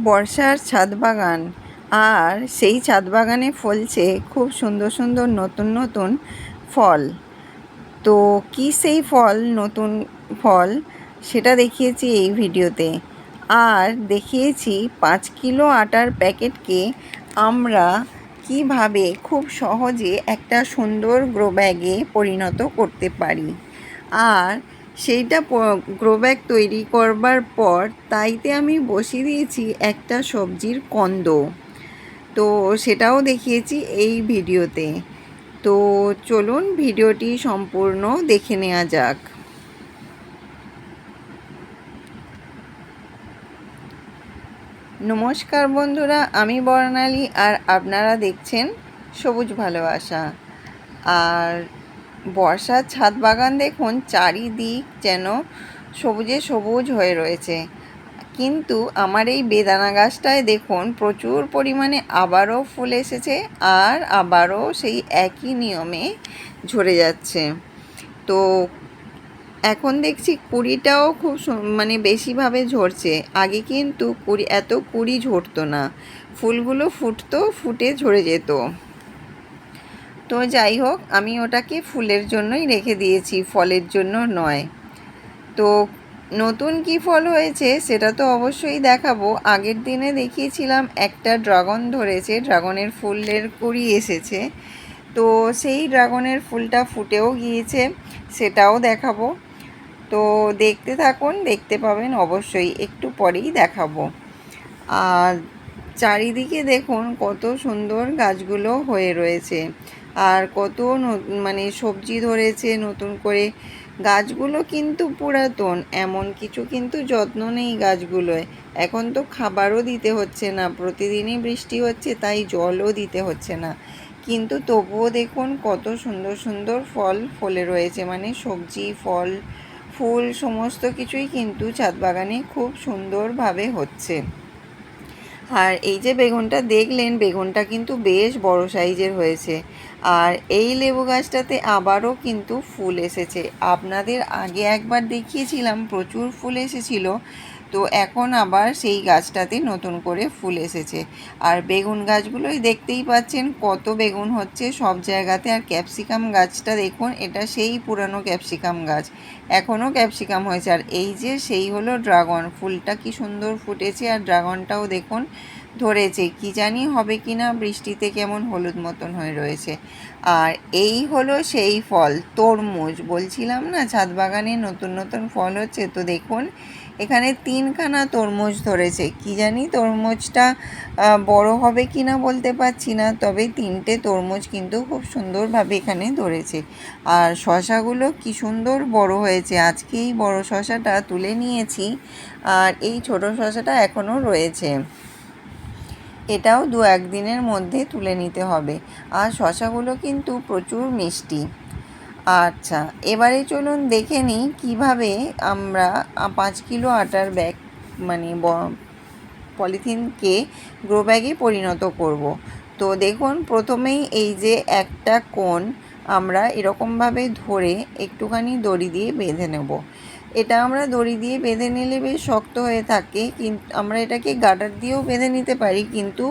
বর্ষার ছাদ বাগান, আর সেই ছাদ বাগানে ফলছে খুব সুন্দর সুন্দর নতুন নতুন ফল। তো কি সেই ফল, নতুন ফল, সেটা দেখিয়েছি এই ভিডিওতে। আর দেখিয়েছি 5 কিলো আটার প্যাকেটকে আমরা কিভাবে খুব সহজে একটা সুন্দর গ্রো ব্যাগে পরিণত করতে পারি। আর সেইটা গ্রো ব্যাগ তৈরি করবার পর তাইতে আমি বসিয়ে দিয়েছি একটা সবজির কন্দ। তো সেটাও দেখিয়েছি এই ভিডিওতে। তো চলুন ভিডিওটি সম্পূর্ণ দেখে নেওয়া যাক। নমস্কার বন্ধুরা, আমি বর্ণালী আর আপনারা দেখছেন সবুজ ভালোবাসা। আর বর্ষার ছাদ বাগান দেখুন, চারিদিক যেন সবুজে সবুজ হয়ে রয়েছে। কিন্তু আমার এই বেদানা গাছটায় দেখুন প্রচুর পরিমাণে আবারও ফুল এসেছে, আর আবারও সেই একই নিয়মে ঝরে যাচ্ছে। তো এখন দেখছি কুড়িটাও খুব মানে বেশিভাবে ঝরছে। আগে কিন্তু এত কুড়ি ঝরতো না, ফুলগুলো ফুটতো, ফুটে ঝরে যেত। তো যাই হোক, আমি ওটাকে ফুলের জন্যই রেখে দিয়েছি, ফলের জন্য নয়। তো নতুন কি ফল হয়েছে সেটা তো অবশ্যই দেখাবো। আগের দিনে দেখিয়েছিলাম একটা ড্রাগন ধরেছে, ড্রাগনের ফুলের কুড়ি এসেছে। তো সেই ড্রাগনের ফুলটা ফুটেও গিয়েছে, সেটাও দেখাবো। তো দেখতে থাকুন, দেখতে পাবেন অবশ্যই, একটু পরেই দেখাবো। আর চারিদিকে দেখুন কত সুন্দর গাছগুলো হয়ে রয়েছে, আর কত মানে সবজি ধরেছে নতুন করে। গাছগুলো কিন্তু পুরাতন, এমন কিছু কিন্তু যত্ন নেই গাছগুলোয়। এখন তো খাবারও দিতে হচ্ছে না, প্রতিদিনই বৃষ্টি হচ্ছে, তাই জলও দিতে হচ্ছে না। কিন্তু তবুও দেখুন কত সুন্দর সুন্দর ফল ফলে রয়েছে, মানে সবজি, ফল, ফুল সমস্ত কিছুই কিন্তু ছাদ বাগানে খুব সুন্দরভাবে হচ্ছে। আর এই যে বেগুনটা দেখলেন, বেগুনটা কিন্তু বেশ বড় সাইজের হয়েছে। আর এই লেবু গাছটাতে আবারও কিন্তু ফুল এসেছে। আপনাদের আগে একবার দেখিয়েছিলাম প্রচুর ফুল এসেছিল, তো এখন আবার সেই গাছটাতে নতুন করে ফুল এসেছে। আর বেগুন গাছগুলোই দেখতেই পাচ্ছেন কত বেগুন হচ্ছে সব জায়গাতে। আর ক্যাপসিকাম গাছটা দেখুন, এটা সেই পুরানো ক্যাপসিকাম গাছ, এখনও ক্যাপসিকাম হয়েছে। আর এই যে সেই হলো ড্রাগন, ফুলটা কি সুন্দর ফুটেছে, আর ড্রাগনটাও দেখুন ধরেছে, কি জানি হবে কি না, বৃষ্টিতে কেমন হলুদ মতন হয়ে রয়েছে। আর এই হলো সেই ফল, তরমুজ। বলছিলাম না ছাদ বাগানে নতুন নতুন ফল হচ্ছে, তো দেখুন এখানে 3খানা তরমুজ ধরেছে। কি জানি তরমুজটা বড় হবে কি না বলতে পারছি না, তবে 3টে তরমুজ কিন্তু খুব সুন্দরভাবে এখানে ধরেছে। আর শশাগুলো কি সুন্দর বড় হয়েছে, আজকে এই বড় শশাটা তুলে নিয়েছি, আর এই ছোট শশাটা এখনও রয়েছে, এটাও 2-1 দিনের মধ্যে তুলে নিতে হবে। আর শশাগুলো কিন্তু প্রচুর মিষ্টি। আচ্ছা, এবারে চলুন দেখে নিই কীভাবে আমরা 5 কিলো আটার ব্যাগ, মানে পলিথিনকে গ্রো ব্যাগে পরিণত করব। তো দেখুন প্রথমেই এই যে একটা কোণ আমরা এরকমভাবে ধরে একটুখানি দড়ি দিয়ে বেঁধে নেব। এটা আমরা দড়ি দিয়ে বেঁধে নিলে বেশ শক্ত হয়ে থাকে, কিন্তু আমরা এটাকে গার্ডার দিয়েও বেঁধে নিতে পারি, কিন্তু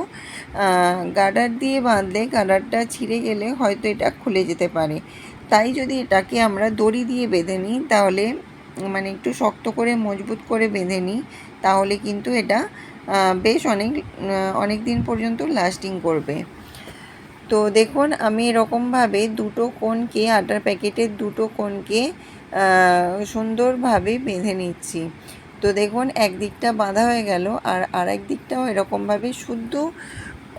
গার্ডার দিয়ে বাঁধলে গার্ডারটা ছিঁড়ে গেলে হয়তো এটা খুলে যেতে পারে। তাই যদি এটাকে আমরা দড়ি দিয়ে বেঁধে নিই, তাহলে মানে একটু শক্ত করে মজবুত করে বেঁধে নিই, তাহলে কিন্তু এটা বেশ অনেক দিন পর্যন্ত লাস্টিং করবে। তো দেখুন আমি এরকমভাবে দুটো কোণকে, আটার প্যাকেটের দুটো কোণকে সুন্দরভাবে বেঁধে নিচ্ছি। তো দেখুন একদিকটা বাঁধা হয়ে গেল, আর আরেক দিকটাও এরকমভাবে শুদ্ধ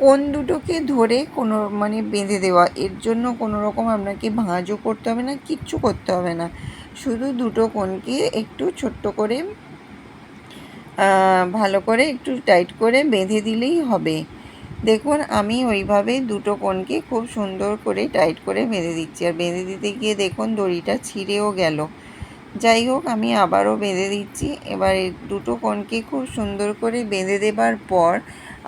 কোণ দুটোকে ধরে কোনো মানে বেঁধে দেওয়া। এর জন্য কোনো রকম আপনাকে ভাঁজও করতে হবে না, কিচ্ছু করতে হবে না, শুধু দুটো কোণকে একটু ছোট্ট করে ভালো করে একটু টাইট করে বেঁধে দিলেই হবে। দেখুন আমি ওইভাবে দুটো কোণকে খুব সুন্দর করে টাইট করে বেঁধে দিচ্ছি। আর বেঁধে দিতে গিয়ে দেখুন দড়িটা ছিঁড়েও গেল। যাই হোক, আমি আবারও বেঁধে দিচ্ছি। এবার এই দুটো কোণকে খুব সুন্দর করে বেঁধে দেবার পর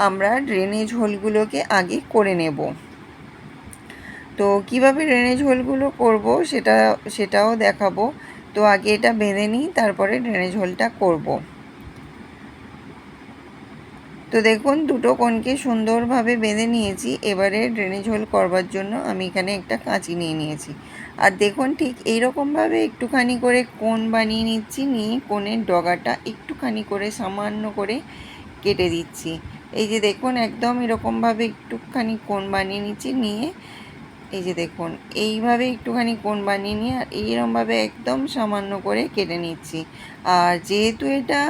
আমরা ড্রেনেজ হোলগুলোকে আগে করে নেব। তো কীভাবে ড্রেনেজ হোলগুলো করব সেটাও দেখাবো। তো আগে এটা বেঁধে নিই, তারপরে ড্রেনেজ হোলটা করব। তো দেখুন দুটো কোণকে সুন্দরভাবে বেঁধে নিয়েছি। এবারে ড্রেনেজ হোল করবার জন্য আমি এখানে একটা কাঁচি নিয়ে নিয়েছি। আর দেখুন ঠিক এইরকমভাবে একটুখানি করে কোণ বানিয়ে নিচ্ছি, নিয়ে কোণের ডগাটা একটুখানি করে সামান্য করে কেটে দিচ্ছি। এই যে দেখুন একদম এরকমভাবে একটুখানি কোণ বানিয়ে নিচ্ছি, নিয়ে এই যে দেখুন এইভাবে একটুখানি কোণ বানিয়ে নিয়ে আর এইরকমভাবে একদম সামান্য করে কেটে নিচ্ছি। আর যেহেতু এটা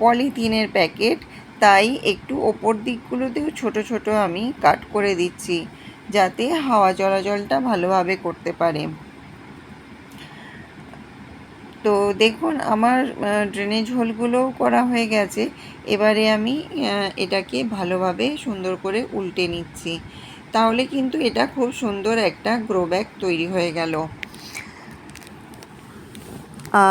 পলিথিনের প্যাকেট, তাই একটু ওপর দিকগুলোতেও ছোট ছোট আমি কাট করে দিচ্ছি, যাতে হাওয়া চলাচলটা ভালোভাবে করতে পারে। তো দেখুন আমার ড্রেনেজ হোলগুলোও করা হয়ে গেছে। এবারে আমি এটাকে ভালোভাবে সুন্দর করে উল্টে নিচ্ছি, তাহলে কিন্তু এটা খুব সুন্দর একটা গ্রো ব্যাগ তৈরি হয়ে গেল।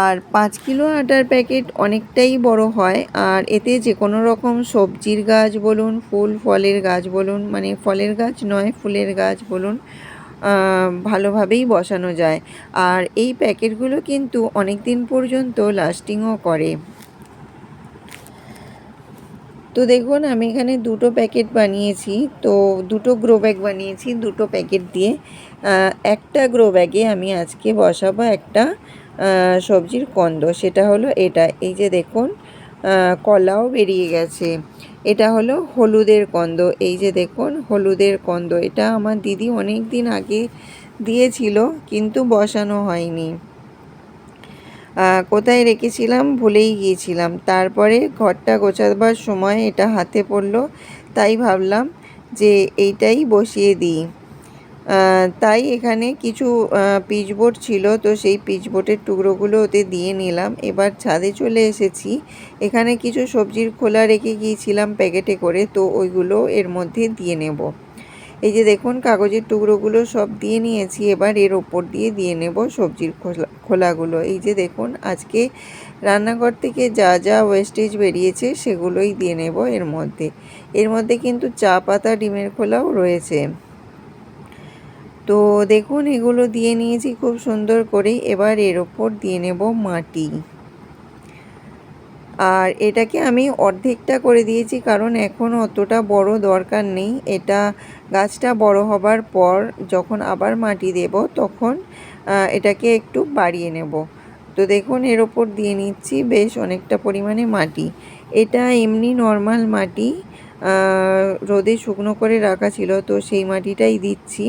আর 5 কিলো আটার প্যাকেট অনেকটাই বড় হয়, আর এতে যে কোনো রকম সবজির গাছ বলুন, ফুল ফলের গাছ বলুন, মানে ফলের গাছ নয় ফুলের গাছ বলুন, ভালোভাবেই বসানো যায়। আর এই প্যাকেটগুলো কিন্তু অনেক দিন পর্যন্ত লাস্টিংও করে। তো দেখুন আমি এখানে দুটো প্যাকেট বানিয়েছি, তো দুটো গ্রো ব্যাগ বানিয়েছি দুটো প্যাকেট দিয়ে। একটা গ্রো ব্যাগে আমি আজকে বসাবো একটা সবজির কন্দ, সেটা হলো এটা। এই যে দেখুন কলাও বেরিয়ে গেছে। এটা হলো হলুদের কন্দ। এই যে দেখুন হলুদের কন্দ, এটা আমার দিদি অনেক দিন আগে দিয়েছিল, কিন্তু বসানো হয়নি। কোথায় রেখেছিলাম ভুলেই গিয়েছিলাম। তারপরে ঘরটা গোছাবার সময় এটা হাতে পড়লো, তাই ভাবলাম যে এইটাই বসিয়ে দিই। তাই এখানে কিছু পিচবোর্ড ছিল, তো সেই পিচবোর্ডের টুকরোগুলো ওতে দিয়ে নিলাম। এবার ছাদে চলে এসেছি। এখানে কিছু সবজির খোলা রেখে গিয়েছিলাম প্যাকেটে করে, তো ওইগুলো এর মধ্যে দিয়ে নেব। এই যে দেখুন কাগজের টুকরোগুলো সব দিয়ে নিয়েছি, এবার এর ওপর দিয়ে নেব সবজির খোলাগুলো। এই যে দেখুন আজকে রান্নাঘর থেকে যা যা ওয়েস্টেজ বেরিয়েছে সেগুলোই দিয়ে নেব এর মধ্যে। এর মধ্যে কিন্তু চা পাতা ডিমের খোলাও রয়েছে। তো দেখুন এগুলো দিয়ে নিয়েছি খুব সুন্দর করে। এবার এর ওপর দিয়ে নেব মাটি। আর এটাকে আমি অর্ধেকটা করে দিয়েছি, কারণ এখন অতটা বড় দরকার নেই। এটা গাছটা বড় হবার পর যখন আবার মাটি দেব তখন এটাকে একটু বাড়িয়ে নেব। তো দেখুন এর ওপর দিয়ে নিচ্ছি বেশ অনেকটা পরিমাণে মাটি। এটা এমনি নর্মাল মাটি, রোদে শুকনো করে রাখা ছিল, তো সেই মাটিটাই দিচ্ছি।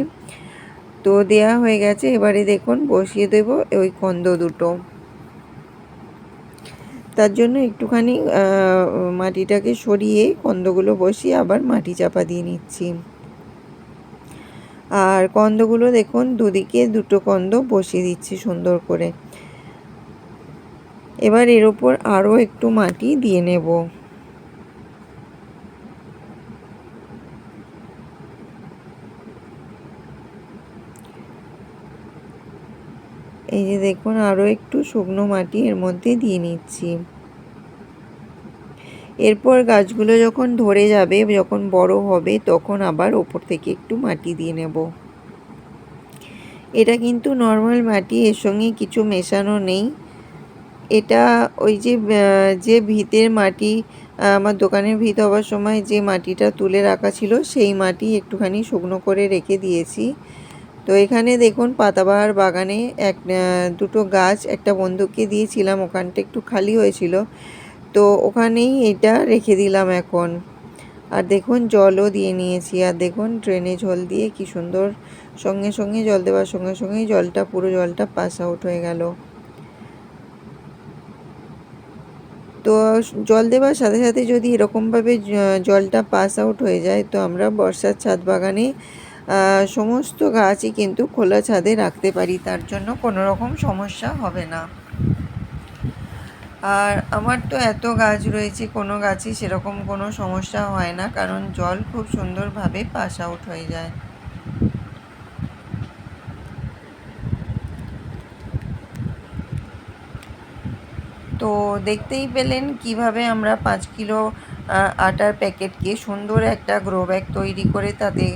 তো দেয়া হয়ে গেছে। এবারে দেখুন বসিয়ে দেব ওই কন্দ দুটো। তার জন্য একটুখানি মাটিটাকে সরিয়ে কন্দগুলো বসিয়ে আবার মাটি চাপা দিয়ে নিচ্ছি। আর কন্দগুলো দেখুন দুদিকে দুটো কন্দ বসিয়ে দিচ্ছি সুন্দর করে। এবার এর ওপর আরও একটু মাটি দিয়ে নেব। এই যে দেখুন আরও একটু শুকনো মাটি এর মধ্যে দিয়ে নিচ্ছি। এরপর গাছগুলো যখন ধরে যাবে, যখন বড় হবে, তখন আবার ওপর থেকে একটু মাটি দিয়ে নেব। এটা কিন্তু নর্মাল মাটি, এর সঙ্গে কিছু মেশানো নেই। এটা ওই যে ভিতের মাটি, আমার দোকানের ভিত হওয়ার সময় যে মাটিটা তুলে রাখা ছিল সেই মাটি একটুখানি শুকনো করে রেখে দিয়েছি। তো এখানে দেখুন পাতাবাহার বাগানে দুটো গাছ একটা বন্ধুকে দিয়েছিলাম, ওখানটা একটু খালি হয়েছিল, তো ওখানেই এটা রেখে দিলাম এখন। আর দেখুন জলও দিয়ে নিয়েছি। আর দেখুন ড্রেনেজ হোল দিয়ে কি সুন্দর সঙ্গে সঙ্গে জল দেওয়ার সঙ্গে সঙ্গেই পুরো জলটা পাস আউট হয়ে গেল। তো জল দেওয়ার সাথে সাথে যদি এরকমভাবে জলটা পাস আউট হয়ে যায়, তো আমরা বর্ষার ছাদ বাগানে সমস্ত গাছই কিন্তু খোলা ছাদে রাখতে পারি, তার জন্য কোনো রকম সমস্যা হবে না। আর আমার তো এত গাছ রয়েছে, কোনো গাছই সেরকম কোনো সমস্যা হয় না, কারণ জল খুব সুন্দরভাবে পাস আউট হয়ে যায়। তো দেখতেই পেলেন কিভাবে আমরা 5 কিলো আটার প্যাকেটকে সুন্দর একটা গ্রো ব্যাগ তৈরি করে তাতে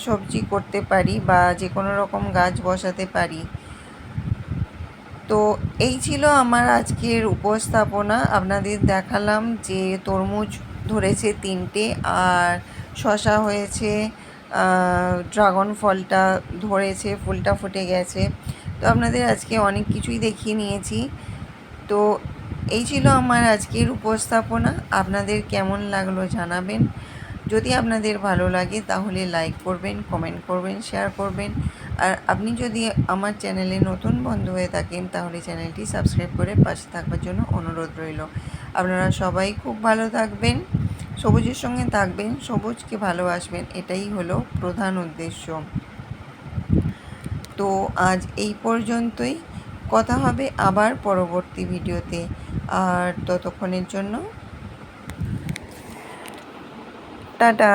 সবজি করতে পারি বা যে কোনো রকম গাছ বসাতে পারি। তো এই ছিল আমার আজকের উপস্থাপনা। আপনাদের দেখালাম যে তরমুজ ধরেছে 3টে, আর শশা হয়েছে, ড্রাগন ফলটা ধরেছে, ফুলটা ফুটে গেছে। তো আপনাদের আজকে অনেক কিছুই দেখিয়ে নিয়েছি। তো এই ছিল আমার আজকের উপস্থাপনা। আপনাদের কেমন লাগলো জানাবেন। যদি আপনাদের ভালো লাগে তাহলে লাইক করবেন, কমেন্ট করবেন, শেয়ার করবেন। আর আপনি যদি আমার চ্যানেলে নতুন বন্ধু হয়ে থাকেন তাহলে চ্যানেলটি সাবস্ক্রাইব করে পাশে থাকবার জন্য অনুরোধ রইল। আপনারা সবাই খুব ভালো থাকবেন, সবুজের সঙ্গে থাকবেন, সবুজকে ভালোবাসবেন, এটাই হলো প্রধান উদ্দেশ্য। তো আজ এই পর্যন্তই, কথা হবে আবার পরবর্তী ভিডিওতে। আর ততক্ষণের জন্য টাটা।